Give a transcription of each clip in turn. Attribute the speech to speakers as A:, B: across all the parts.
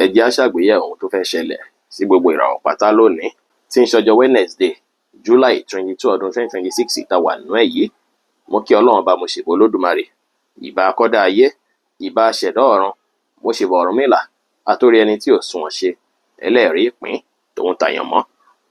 A: ẹ jẹ́ á ṣàgbéyẹ̀wò ohun tó fẹ́ ṣẹlẹ̀ sí gbogbo ìràwọ̀ pátá lónìí tí ń ṣọjọ́ Wednesday July 22 ọdún 2026 tá wà nínú ẹ̀ yìí. Mo kí Ọlọ́run bá mo ṣèbà Olódùmarè, ìbà akọ́dá ayé, ìbà aṣẹ̀dá ọ̀run, mo ṣèbà Ọ̀rúnmìlà, àtórí ẹni tí ò sunwọ̀n ṣe, ẹlẹ́rìí ìpín tòun tàyànmọ́,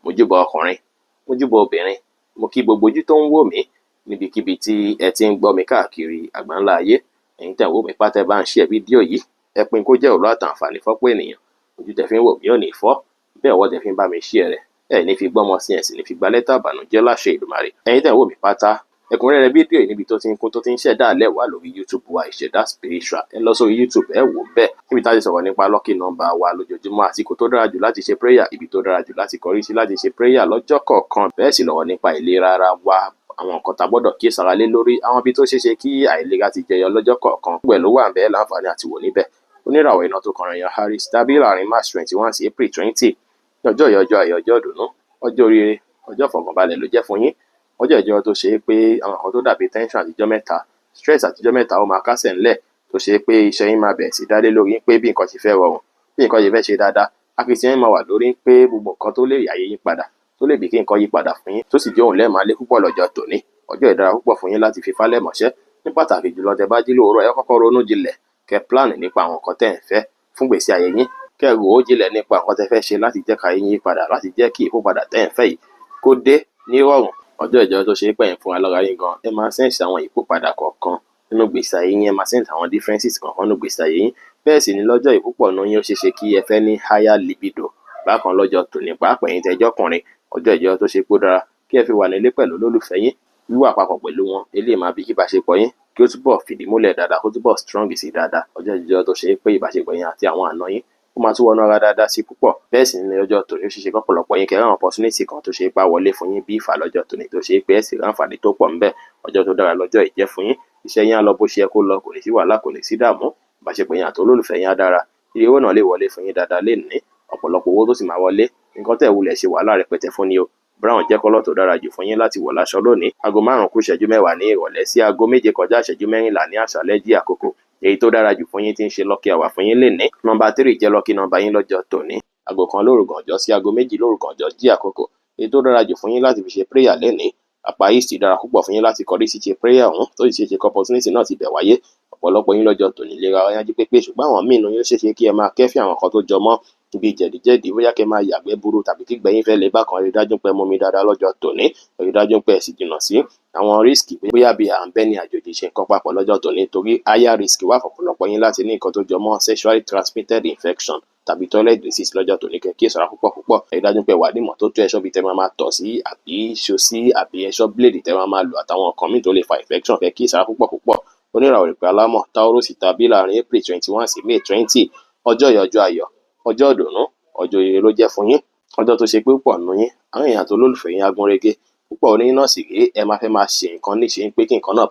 A: mo júbà ọkùnrin, mo júbà obìnrin, mo kí gbogbo ojú tó ń wò mí níbikíbi tí ẹ ti ń gbọ́ mi káàkiri àgbáńlá ayé. Ẹ̀yin tẹ́ ń wò mí pátá ẹ bá ń share fídíò yìí, ẹ pín kó jẹ́ òró àtàǹfààní fọ́pọ̀ ènìyàn. Ojú tẹ́ fi ń wò mí ò ní fọ́, bẹ́ẹ̀ ọwọ́ tẹ́ fi ń bá mi share rẹ̀ ẹ ní fi gbọ́mọ sí ẹ sì ní fi gba lẹ́tà ìbànújẹ́ láṣẹ Èdùmàrè. Ẹ̀yin tẹ́ ń wò mí pátá, ẹ̀kúnrẹ́rẹ́ fídíò yìí níbi tó ti ń kún tó ti ń ṣẹ̀dá alẹ́ wà lórí YouTube wa Ìṣẹ̀dá Spiritual. Ẹ lọ sórí YouTube ẹ wò bẹ́ẹ̀ níbi tá a ti sọ̀rọ̀ nípa lucky number wa lójoojúmọ́, àsìkò tó dára jù láti ṣe prayer, ibi tó dára jù láti kọrí sí láti ṣe prayer lọ́jọ́ kọ̀ọ̀kan. Bẹ́ẹ̀ sì lọ́wọ́ nípa ìlera ara wa, àwọn nǹkan tá gbọ́dọ̀ kíyèsára lé lórí, àwọn ibi tó ṣeéṣe kí àìlera ti jẹyọ lọ́jọ́ kọ̀ọ̀kan. Gbogbo ẹ̀ ló wà ńbẹ̀ láǹfààní àti wò níbẹ̀. Oníràwọ̀ iná tó kọrin yan Harris tàbí láàrin March 21 sí April 20. Ọjọ́ yìí ọjọ́ ayọ̀, ọjọ́ ìdùnnú, ọjọ́ oríire, ọjọ́ ìfọ̀kànbalẹ̀ ló jẹ́ fún yín. Ọjọ́ ìjọ tó ṣe pé àwọn nǹkan tó dàbí tension àtijọ́ mẹ́ta, stress àtijọ́ mẹ́ta ó máa kásẹ̀ ńlẹ̀, tó ṣe pé iṣẹ́ yín máa bẹ̀rẹ̀ sí dálé lórí pé bí nǹkan ti fẹ́ rọrùn, bí nǹkan yìí fẹ́ ṣe dáadáa. Akitiyan máa wà lórí pé gbogbo nǹkan tó lè yàyé yín padà, tó lè bí kí nǹkan yí padà fún yín, tó sì jẹ́ òun lẹ́ẹ̀ máa lé púpọ̀ lọ́jọ́ tòní. Ọjọ́ ìdára púpọ̀ fún yín láti fi fálẹ̀ mọ́ṣẹ́. Ní pàtàkì jùlọ tẹ́ bá jí lóòrọ̀, ẹ kọ́kọ́ ronú jinlẹ̀, kẹ́ plan nípa àwọn nǹkan tẹ́ ń fẹ́ fún ìgbésí ayé yín, kẹ́ rò ó jinlẹ̀ nípa nǹkan tẹ́ fẹ́ ṣe láti jẹ́ káyé yín padà, láti jẹ́ kí ìyípadà tẹ́ ń fẹ́ yìí kó dé ní rọ̀rùn. Ọjọ́ ìjọ tó ṣe pé ẹ̀yin fúnra lára yín gan, ẹ máa sense àwọn ìyípadà kọ̀ọ̀kan nínú ìgbésí ayé yín, ẹ máa sense àwọn differences kọ̀ọ̀kan nínú ìgbésí ayé yín. Bẹ́ẹ̀ sì ni lọ́jọ́ ìpúpọ̀ náà yín ó ṣeéṣe kí ẹ fẹ́ ní higher libido. Bákan lọ́jọ́ tòní pàápàá ẹ̀yin tẹ́ jọ́kùnrin, ọjọ́ ìjọ tó ṣe pé ó dára kí ẹ fi wà nílé pẹ̀lú olólùfẹ́ yín, wíwà papọ̀ pẹ̀lú wọn, eléyìí máa bí kí ìbáṣepọ̀ yín kí ó túbọ̀ fìdí múlẹ̀ dáadáa, kó túbọ̀ strong sí dáadáa. Ọjọ́ ìjọ tó ṣe pé ìbáṣepọ̀ yín àti àwọn àna yín ó máa tún wọnú ara dáadáa sí púpọ̀. Bẹ́ẹ̀ sì ni ọjọ́ tòní ó ṣeéṣe kọ́pọ̀lọpọ̀ yín kẹ́rẹ́ àwọn opportunity kan tó ṣe pé wọlé fún yín bí ìfà lọ́jọ́ tòní, tó ṣe pé ẹ sì ráǹfààní tó pọ̀ ńbẹ̀. Ọjọ́ tó dára lọ́jọ́ ìjẹ́ fún yín, iṣẹ́ yín á lọ bó ṣe yẹ kó lọ, kò ní sí wàhálà, kò ní sí dààmú, ìbáṣepọ̀ yín àti olólùfẹ́ yín á dára. Iye owó náà lè wọlé fún yín dáadáa lénìí, ọ̀pọ̀lọpọ̀ owó tó sì máa wọlé, nǹkan tẹ́ wulẹ̀ ṣe wàhálà rẹpẹtẹ fún ni o. Brown jẹ́ kọ́lọ̀ tó dára jù fún yín láti wọ̀ láṣọ lónìí. Aago 5 kù ìṣẹ́jú 10 ní ìrọ̀lẹ́ sí aago 7 kọjá ìṣẹ́jú 14 ní àṣálẹ́ jí àkókò. Èyí tó dára jù fún yín tí ń ṣe lucky hour fún yín lénìí. Nọ́mbà 3 jẹ́ lucky number yín lọ́jọ́ tòní. Aago 1 lóru gànjọ́ sí aago 2 lóru gànjọ́ jí àkókò. Èyí tó dára jù fún yín láti fi ṣe prayer lénìí. Àpá east dára púpọ̀ fún yín láti kọrí sí ṣe prayer ọ̀hún, tó sì ṣe opportunity náà ti bẹ̀ wáyé. Ọ̀pọ̀lọpọ̀ yín lọ́jọ́ tòní lè ra ọyájú pépé, ṣùgbọ́n àwọn míì yóò ṣeéṣe kí ẹ máa kẹ́fì àwọn kan tó jọ mọ́ ibi jẹ̀díjẹ̀dí, bóyá kẹ́ máa yàgbẹ́ burú tàbí kí gbẹ̀yìn fẹ́ lè bákan. Rí dájú pé mú mi dáadáa lọ́jọ́ tòní, rí dájú pé ẹ sì jìnnà sí àwọn risk, bóyá bí à ń bẹ́ ní àjòjì ṣe nǹkan papọ̀ lọ́jọ́ tòní, torí higher risk wà fọ̀pọ̀lọpọ̀ yín láti ní nǹkan tó jọ mọ́ sexually transmitted infection tàbí toilet disease lọ́jọ́ tòní. Kẹ́ kí ìṣọ́ra púpọ̀. Rí dájú pé wà ní ìmọ́tótó, ẹ̀ṣọ́ bí tẹ́ máa tọ̀ sí àbí ṣo sí àbí ẹ̀ṣọ́ blade tẹ́ máa lò àtàwọn nǹkan míì tó lè fa infection. Kẹ́ kí ìṣọ́ra púpọ̀. Oníràwọ̀ ìpè alámọ̀ Taurus tàbí láàrin April 21 sí May 20. Ọjọ́ yìí ọjọ́ ayọ̀, ọjọ́ ìdùnnú, ọjọ́ ire ló jẹ́ fún yín. Ọjọ́ tó ṣe pé púpọ̀ nínú yín, àwọn èèyàn tó lólùfẹ́ yín agúnrégé púpọ̀ oníyín náà sì rèé, ẹ máa fẹ́ máa ṣe nǹkan níṣe pé kí nǹkan náà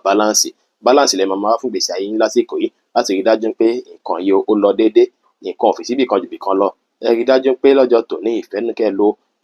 A: balance lẹ máa fún gbèsè ayé yín lásìkò yìí, láti rí dájú pé nǹkan yìí ó lọ déédé, nǹkan ò fi síbì kan jù bì kan lọ. Ẹ rí dájú pé lọ́jọ́ tòní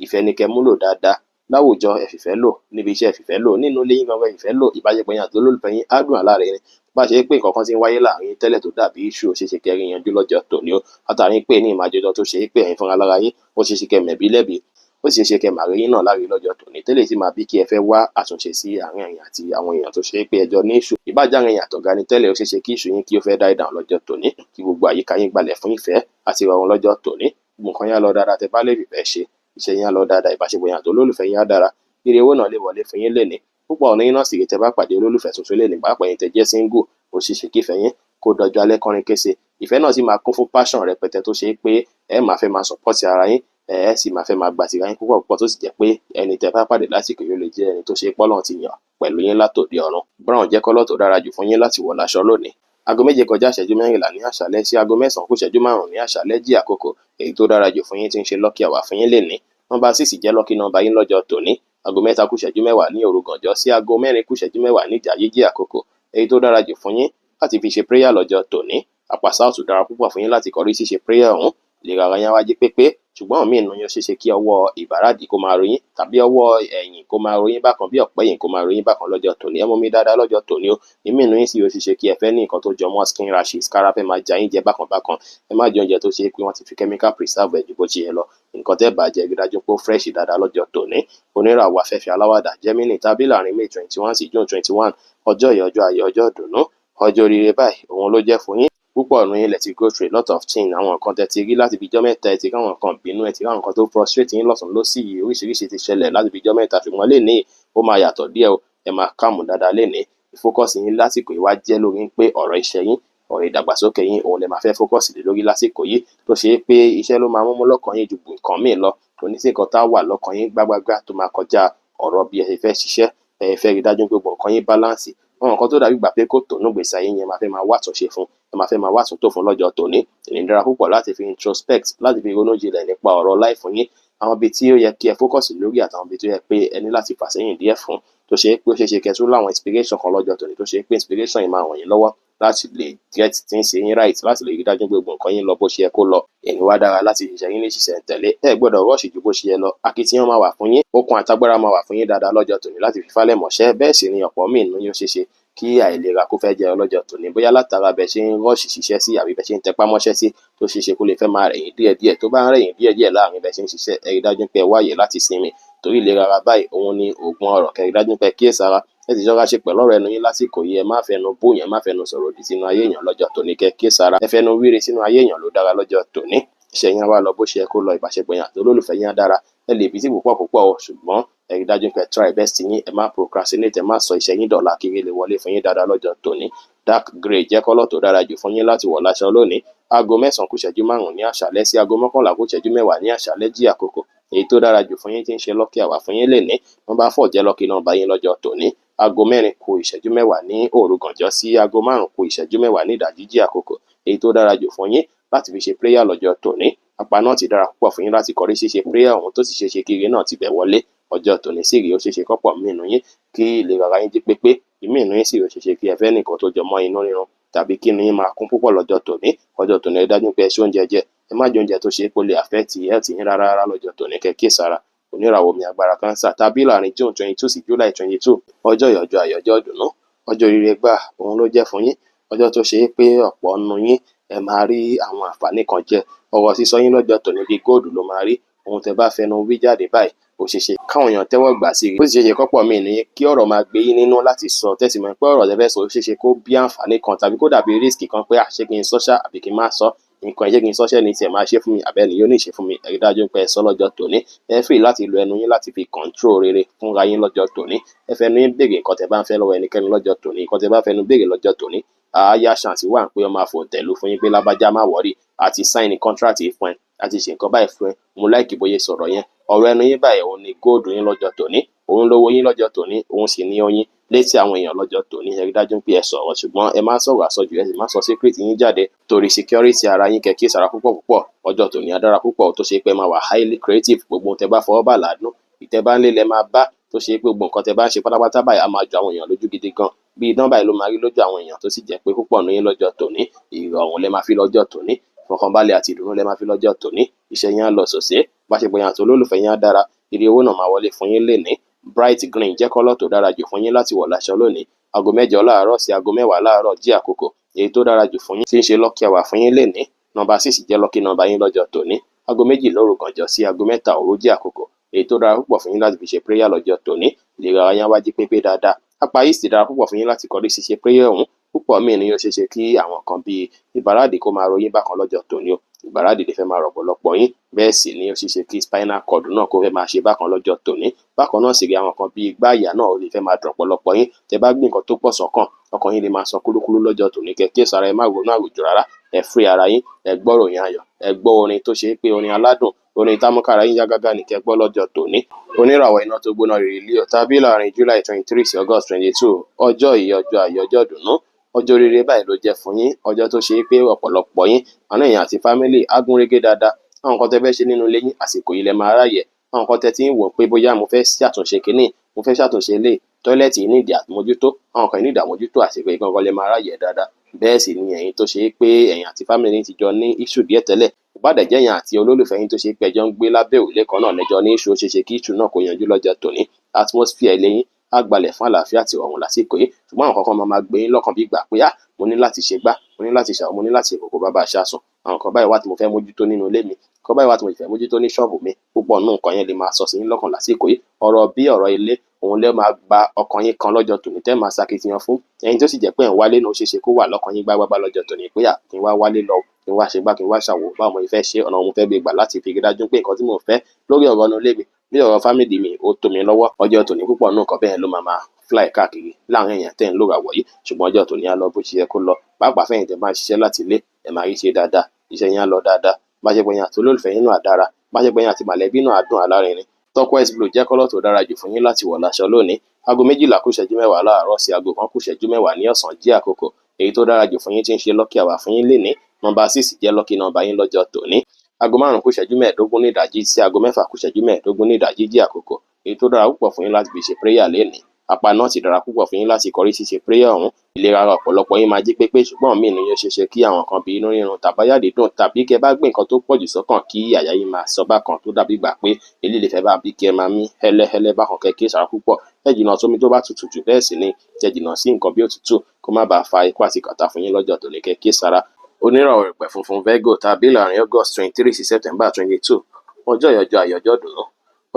A: ìfẹ́ ní kẹ́ múlò dáadáa. Láwùjọ ẹ fìfẹ́ lò, níbi iṣẹ́ ẹ fìfẹ́ lò, nínú ilé yín gangan ẹ fìfẹ́ lò, ìbáṣepọ̀ yín àti olólùfẹ́ yín á dùn àláre ni. Bá ṣe pé nǹkan kan ti ń wáyé láàrin tẹ́lẹ̀ tó dàbí issue, ó ṣeéṣe kẹ́ rí yanjú lọ́jọ́ tòní o. Látàrí pé ní ìmájọjọ tó ṣe pé ẹ̀yin fúnra lára yín, ó ṣeéṣe kẹ́ mẹ̀bí lẹ́bi, ó sì ṣeéṣe kẹ́ màrí yín náà láre lọ́jọ́ tòní. Tẹ́lẹ̀ sì máa bí kí ẹ fẹ́ wá àtúnṣe sí àárín ẹ̀yin àti àwọn èèyàn tó ṣe pé ẹjọ́ ní issue. Ìbájá ẹ̀yin àtọ̀gá ni tẹ́lẹ̀, ó ṣeéṣe kí issue yín kí ó fẹ́ die down lọ́jọ́ tòní, kí gbogbo àyíká yín gbalẹ̀ fún ìfẹ́ àti ìrọ̀rùn lọ́jọ́ tòní. Gbogbo nǹkan yín á lọ dáadáa tẹ́ bá lè fìfẹ́ ṣe, iṣẹ́ yín á lọ dáadáa, ìbáṣepọ̀ yín àti olólùfẹ́ yín á dára. Ire owó náà lè wọlé fún yín lénìí. Púpọ̀ ọ̀nà yín náà sì rí tẹ́ bá pàdé olólùfẹ́ tuntun lénìí, pàápàá ẹ̀yin tẹ́ jẹ́ single, ó ṣeéṣe kí ìfẹ́ yín kó dọjọ́ alẹ́ kọrin kése. Ìfẹ́ náà sì máa kún fún passion rẹpẹtẹ, tó ṣe pé ẹ máa fẹ́ máa support ara yín, ẹ sì máa fẹ́ máa gbà tìra yín púpọ̀, tó sì jẹ́ pé ẹni tẹ́ bá pàdé lásìkò yóò lè jẹ́ ẹni tó ṣe pọ́lọ́n ti yàn pẹ̀lú yín látòde ọ̀run. Brown jẹ́ kọ́lọ̀ tó dára jù fún yín láti wọ̀ láṣọ lónìí. Aago 7 kọjá ìṣẹ́jú 14 ní àṣálẹ́ sí aago 9 kù ìṣẹ́jú 5 ní àṣálẹ́ jí àkókò. Èyí tó dára jù fún yín tí ń ṣe lucky hour fún yín lénìí. Nọ́mbà 6 jẹ́ lucky number yín lọ́jọ́ tòní. Aago 3 kù ìṣẹ́jú 10 ní òru gànjọ́ sí aago 4 kù ìṣẹ́jú 10 ní ìdájí jí àkókò. Èyí tó dára jù fún yín láti fi ṣe prayer lọ́jọ́ tòní. Àpá south dára púpọ̀ fún yín láti kọrí sí ṣe prayer ọ̀hún. Ìlera ara yín á wá jí pépé, ṣùgbọ́n míì nínú yín ó ṣeéṣe kí ọwọ́ ìbàràdì kó máa ròyìn tàbí ọwọ́ ẹ̀yìn kó máa ròyìn bákan bí ọ̀pẹ́ ẹ̀yìn kó máa ròyìn bákan lọ́jọ́ tòní. Ẹ mú mi dáadáa lọ́jọ́ tòní o. Ìmí nínú yín sì ó ṣeéṣe kí ẹ fẹ́ ní nǹkan tó jọ mọ́ skin rashes, kára fẹ́ máa ja yín jẹ bákan bákan. Ẹ má jẹ oúnjẹ tó ṣe pé wọ́n ti fi chemical preserve ju bó ṣe yẹ lọ. Nǹkan tẹ́ bàjẹ́ rí dájú pé ó fresh dáadáa lọ́jọ́ tòní. Oníràwọ̀ afẹ́fẹ́ aláwàdà Gemini tàbí láàrin May 21 sí June 21, ọjọ́ yìí ọjọ́ ayọ̀ ọjọ́ ìdùnnú, ọjọ́ oríire báyìí òun ló jẹ́ fún yín. Púpọ̀ nínú yín lẹ ti go through a lot of things, àwọn nǹkan tẹ́ ti rí láti fi ijọ́ mẹ́ta, ẹ ti rí àwọn nǹkan bínú, ẹ ti rí àwọn nǹkan tó frustrate yín lọ́tùn lósì yìí, oríṣiríṣi ti ṣẹlẹ̀ láti fi ijọ́ mẹ́ta, ṣùgbọ́n lénìí ó máa yàtọ̀ díẹ̀ o. Ẹ máa calm dáadáa lénìí. Focus yín lásìkò yìí wá jẹ́ lórí pé ọ̀rọ̀ iṣẹ́ yín, ọ̀rọ̀ ìdàgbàsókè yín òun lẹ máa fẹ́ focus lé lórí lásìkò yìí, tó ṣe pé iṣẹ́ ló máa mú lọ́kàn yín ju nǹkan míì lọ. Kò ní sí nǹkan tá wà lọ́kàn yín gbágbágbá tó máa kọjá ọ̀rọ̀ bí ẹ ṣe fẹ́ ṣiṣẹ́. Ẹ fẹ́ rí dájú pé gbogbo nǹkan yín balance. Àwọn nǹkan tó dàbí gbà pé kò tònú gbèsè ayé yẹn máa fẹ́ máa wá àtúnṣe fún, ẹ máa fẹ́ máa wá àtúntò fún lọ́jọ́ tòní. Èyí dára púpọ̀ láti fi introspect, láti fi ronú jinlẹ̀ nípa ọ̀rọ̀ life yín, àwọn ibi tí ó yẹ kí ẹ focus lórí àtàwọn ibi tó yẹ pé ẹ ní láti fà sẹ́yìn díẹ̀ fún, tó ṣe pé ó ṣeéṣe kẹ́ tún láwọn inspiration kan lọ́jọ́ tòní, tó ṣe pé inspiration yìí máa ràn yín lọ́wọ́ láti lè get things yín right, láti lè rí dájú pé gbogbo nǹkan yín lọ bó ṣe yẹ kó lọ. Èyí wá dára láti ṣiṣẹ́ yín ní ṣiṣẹ́ tẹ̀lé. Ẹ gbọ́dọ̀ rush ju bó ṣe yẹ lọ. Akitiyan máa wà fún yín, okun àtagbára máa wà fún yín dáadáa lọ́jọ́ tòní láti fi falẹ̀ mọ́ṣẹ́. Bẹ́ẹ̀ sì ni ọ̀pọ̀ míì nínú yín ó ṣeéṣe kí àìlera kó fẹ́ jẹ lọ́jọ́ tòní, bóyá látara bẹ́ẹ̀ ṣe ń rush ṣiṣẹ́ sí àbí bẹ́ẹ̀ ṣe ń tẹpá mọ́ṣẹ́ sí, tó ṣeéṣe kó lè fẹ́ máa rẹ̀yìn díẹ̀díẹ̀. Tó bá ń rẹ̀yìn díẹ̀díẹ̀ láàrin bẹ́ẹ̀ ṣe ń ṣiṣẹ́, ẹ rí dájú pé ẹ wáyè láti sinmi, torí ìlera ara báyìí òun ni oògùn ọrọ̀. Kẹ́ rí dájú pé ẹ kíyèsára. Ẹ sì ṣọ́ra ṣe pẹ̀lú ọ̀rọ̀ ẹnu yín lásìkò yìí. Ẹ má fẹnu bú yẹn, má fẹnu sọ̀rọ̀ òdì sínú ayé èèyàn lọ́jọ́ tòní. Kẹ́ kíyèsára. Ẹ fẹnu wíre sínú ayé èèyàn ló dára lọ́jọ́ tòní. Iṣẹ́ yín á wá lọ bó ṣe yẹ kó lọ, ìbáṣepọ̀ yín àti olólùfẹ́ yín á dára. Ẹ lè busy púpọ̀ púpọ̀ o, ṣùgbọ́n ẹ rí dájú pé ẹ try best yín. Ẹ má procrastinate, ẹ má sọ iṣẹ́ yín dọ̀la kí ire lè wọlé fún yín dáadáa lọ́jọ́ tòní. Dark grey jẹ́ kọ́lọ̀ tó dára jù fún yín láti wọ̀ láṣọ lónìí. Aago 9 kù ìṣẹ́jú 5 ní àṣálẹ́ sí aago 11 kù ìṣẹ́jú 10 ní àṣálẹ́ jí àkókò. Èyí tó dára jù fún yín tí ń ṣe lucky hour fún yín lénìí. Number 4 jẹ́ lucky number yín lọ́jọ́ tòní. Aago 4 kù ìṣẹ́jú 10 ní òru gànjọ́ sí aago 5 kù ìṣẹ́jú 10 ní ìdájí jí àkókò. Èyí tó dára jù fún yín láti fi ṣe prayer lọ́jọ́ tòní. Apá náà ti dára púpọ̀ fún yín láti kọrí ṣíṣe prayer ọ̀hún, tó sì ṣeéṣe kí ire náà ti bẹ̀ wọlé. Ọjọ́ tòní sì rí ó ṣeéṣe kọ́pọ̀ mí nínú yín kí ìlera ara yín jí pépé. Ìmí nínú yín sì ó ṣeéṣe kí ẹ fẹ́ nìkan tó jọ mọ́ inú rírun tàbí kí inú yín máa kún púpọ̀ lọ́jọ́ tòní. Ọjọ́ tòní ẹ dájú pé ẹ ṣe oúnjẹ jẹ. Ẹ má jẹ oúnjẹ tó ṣe pé ó lè affect health yín rárá lọ́jọ́ tòní. Kẹ́ kíyèsára. Oníràwọ̀ omi agbára cancer tàbí láàrin June 22 sí July 22, ọjọ́ yìí ọjọ́ ayọ̀ ọjọ́ ìdùnnú, ọjọ́ oríire gbà òun ló jẹ́ fún yín. Ọjọ́ tó ṣe pé ọ̀pọ̀ nínú yín ẹ máa rí àwọn àǹfààní kan jẹ. Ọ̀rọ̀ sísọ yín lọ́jọ́ tòní bíi gold ló máa rí. Ohun tẹ́ bá fẹnu wí jáde báyìí, ó ṣeéṣe káwọn èèyàn tẹ́wọ́ gbà sí i. Ó sì ṣeéṣe kọ́pọ̀ míì ní kí ọ̀rọ̀ máa gbé yín nínú láti sọ, tẹ́sí mọ̀ pé ọ̀rọ̀ tẹ́ fẹ́ sọ ó ṣeéṣe kó bí àǹfààní kan tàbí kó dàbí risk kan pé ṣé kí n sọ ṣá àbí kí n má sọ. Nǹkan jẹ́ kí n sọ́ṣẹ́ ní tiẹ̀ máa ṣe fún mi àbẹ́ni yóò ní ìṣe fún mi. Ẹ rí dájú pé ẹ sọ lọ́jọ́ tòní. Ẹ free láti lo ẹnu yín láti fi control rere fúnra yín lọ́jọ́ tòní. Ẹ fẹnu yín béèrè nǹkan tẹ́ bá ń fẹ́ lọ́wọ́ ẹnikẹ́ni lọ́jọ́ tòní. Nǹkan tẹ́ bá fẹnu béèrè lọ́jọ́ tòní, àáyá chance wà pé ó máa fò tẹ̀lú fún yín pé lábájá má worry, àti sign contract fún ẹ, àti ṣe nǹkan báyìí fún ẹ. Mo like bóyá sọ̀rọ̀ yẹn. Ọ̀rọ̀ ẹnu yín báyìí òun ni gold yín lọ́jọ́ tòní. Òun lówó yín lọ́jọ́ tòní, òun sì ní oyin létí àwọn èèyàn lọ́jọ́ tòní. Ẹ rí dájú pé ẹ sọ̀rọ̀, ṣùgbọ́n ẹ má sọ̀rọ̀ àsọjù, ẹ sì má sọ secret yín jáde torí security ara yín. Kẹ́ kíyèsára púpọ̀ púpọ̀. Ọjọ́ tòní á dára púpọ̀, tó ṣe pé máa wà highly creative. Gbogbo ohun tẹ́ bá fọwọ́ bà ládùn, ìtẹ́ bá ń lé lẹ máa bá, tó ṣe pé gbogbo nǹkan tẹ́ bá ń ṣe pátápátá báyìí á máa jọ àwọn èèyàn lójú gidi gan. Bí iná báyìí ló máa rí lójú àwọn èèyàn, tó sì jẹ́ pé púpọ̀ nínú yín lọ́jọ́ tòní ìrọ̀rùn lẹ máa fi lọ́jọ́ tòní, ìfọ̀kànbalẹ̀ àti ìdùnnú lẹ máa fi lọ́jọ́ tòní. Iṣẹ́ yín á lọ sòsé, ìbáṣepọ̀ yín àti olólùfẹ́ yín á dára. Ire owó náà máa wọlé fún yín lénìí. Bright green jẹ́ kọ́lọ̀ tó dára jù fún yín láti wọ̀ láṣọ lónìí. Aago 9 láàárọ̀ sí aago 10 láàárọ̀ jí àkókò. Èyí tó dára jù fún yín tí ń ṣe lucky hour fún yín lénìí. Number 6 jẹ́ lucky number yín lọ́jọ́ tòní. Aago 2 lóru gànjọ́ sí aago 3 òru jí àkókò. Èyí tó dára púpọ̀ fún yín láti fi ṣe prayer lọ́jọ́ tòní. Ìlera ara yín wá jí pépé dáadáa. Apá yìí sì dára púpọ̀ fún yín láti kọrí ṣíṣe prayer ọ̀hún. Púpọ̀ míì ni yóò ṣeéṣe kí àwọn kan bíi ìbàràdì kó máa ròyìn bákan lọ́jọ́ tòní o. Ìbàràdì lè fẹ́ máa rọ̀pọ̀lọpọ̀ yín. Bẹ́ẹ̀ sì ni ó ṣeéṣe kí spinal cord náà kó fẹ́ máa ṣe bákan lọ́jọ́ tòní. Bákan náà sì rí àwọn kan bíi igbá àyà náà ó lè fẹ́ máa dùn ọ̀pọ̀lọpọ̀ yín. Tẹ́ bá gbé nǹkan tó pọ̀ sọ́kàn, ọkàn yín lè máa sọ kúlúkúlú lọ́jọ́ tòní. Kẹ́ kíyèsára, ẹ má ronú àròjù rárá. Ẹ free ara yín, ẹ gbọ́ ìròyìn ayọ̀, ẹ gbọ́ orin tó ṣe pé orin aládùn, orin támúkára yín yá gágá ní kẹ́ gbọ́ lọ́jọ́ tòní. Oníràwọ̀ iná tó gbóná rere Leo tàbí láàrin July 23 sí August 22, ọjọ́ yìí ọjọ́ ayọ̀ ọjọ́ ìdùnnú, ọjọ́ oríire báyìí ló jẹ́ fún yín. Ọjọ́ tó ṣe pé ọ̀pọ̀lọpọ̀ yín, àwọn èèyàn àti family á gún régé dáadáa. Àwọn nǹkan tẹ́ fẹ́ ṣe nínú ilé yín àsìkò yìí lẹ máa ráyè. Àwọn nǹkan tẹ́ ti ń wò pé bóyá mo fẹ́ ṣàtúnṣe kínní, mo fẹ́ ṣàtúnṣe ilé, tọ́ílẹ̀tì yìí nídìí àmójútó, àwọn kan nídìí àmójútó, àsìkò yìí gangan lẹ máa ráyè dáadáa. bẹ́ẹ̀ sì ni ẹ̀yin tó ṣe é pé ẹ̀yin àti family yín ti jọ ní issue díẹ̀ tẹ́lẹ̀, kò bá dẹ̀ jẹ́ ẹ̀yin àti olólùfẹ́ yín tó ṣe é pé ẹjọ́ ń gbé lábẹ́ òrùlé kan náà lẹ́jọ́ ní issue, ó ṣeé ṣe kí issue náà kó yanjú lọ́jọ́ tòní. Atmosphere ilé yín á gbalẹ̀ fún àlàáfíà àti ìrọ̀rùn lásìkò yìí, ṣùgbọ́n àwọn kankan máa gbé yín lọ́kàn bí ìgbà pé mo ní láti ṣe gbá, mo ní láti ṣàwọn, mo ní láti ṣe kòkó bàbá aṣáṣùn, àwọn kan báyìí wà tí mo fẹ́ mójútó nínú ilé mi, kan báyìí wà tí mo fẹ́ mójútó ní ṣọ́ọ̀bù mi. Púpọ̀ nínú nǹkan yẹn lè máa sọ sí yín lọ́kàn lásìkò yìí. Ọ̀rọ̀ bí ọ̀rọ̀ ilé òun lè máa gba ọkàn yín kan lọ́jọ́ tòní tẹ́ máa ṣakitiyan fún. Ẹ̀yin tó sì jẹ́ pé ẹ̀ ń wálé náà ó ṣeé ṣe kó wà lọ́kàn yín gbágbágbá lọ́jọ́ tòní pé kí n wá wálé lọ, kí n wá ṣe gbá, kí n wá ṣàwò, báwo mo fẹ́ ṣe, ọ̀nà mo fẹ́ gbé gbà láti fi rí dájú pé nǹkan tí mò ń fẹ́ lórí ọ̀rọ̀ inú ilé mi, lórí ọ̀rọ̀ family mi ó tó mi lọ́wọ́. Ọjọ́ tòní púpọ̀ nínú nǹkan bẹ́ẹ̀ ló máa fly káàkiri láàrin èèyàn tẹ́ ń lò ràwọ̀ yìí, ṣùgbọ́n ọjọ́ tòní á lọ bó ṣe yẹ kó lọ. Pàápàá fẹ́yìn tẹ́ bá ń ṣiṣẹ́ láti ilé, ẹ máa rí ṣe dáadáa, iṣẹ́ yín á lọ dáadáa. Bá ṣe pé yín àti olólùfẹ́ yín náà dára, bá ṣe pé yín àti mọ̀lẹ́bí náà dùn alárinrin. Turquoise blue jẹ́ kọ́lọ̀ tó dára jù fún yín láti wọ̀ láṣọ lónìí. Aago 12 kù ìṣẹ́jú 10 láàárọ̀ sí aago 1 kù ìṣẹ́jú 10 ní ọ̀sán jí àkókò. Èyí tó dára jù fún yín tí ń ṣe lucky hour fún yín lénìí. Nọ́mbà 6 jẹ́ lucky nọ́mbà yín lọ́jọ́ tòní. Aago 5 kù ìṣẹ́jú 15 ní ìdájí sí aago 6 kù ìṣẹ́jú 15 ní ìdájí jí àkókò. Èyí tó dára púpọ̀ fún yín láti fi ṣe prayer lénìí. Apá náà ti dára púpọ̀ fún yín láti kọrí ṣíṣe prayer ọ̀hún. Ìlera ara ọ̀pọ̀lọpọ̀ yín máa jí pépé, ṣùgbọ́n míì nínú yín ṣeé ṣe kí àwọn kan bí inú rírun tàbáyà dídùn, tàbí kẹ́ bá gbé nǹkan tó pọ̀jù sọ́kàn kí àyà yín máa sọ bákan tó dàbí ìgbà pé eléyìí lè fẹ́ bá bí kí ẹ máa mí hẹ́lẹ́hẹ́lẹ́ bákan kẹ́ kíyèsára púpọ̀. Ẹ jìnnà sómi tó bá tutù jù, bẹ́ẹ̀ sì ni ẹ jìnnà sí nǹkan bí òtútù kó má bàa fa ikú àti kàtà fún yín lọ́jọ́ tòní kẹ́ kíyèsára. Oníràwọ̀ ìpẹ̀ funfun Virgo tàbí láàrin August 23 sí September 22. Ọjọ́ ìyọjọ́ àyọjọ́ dùnú.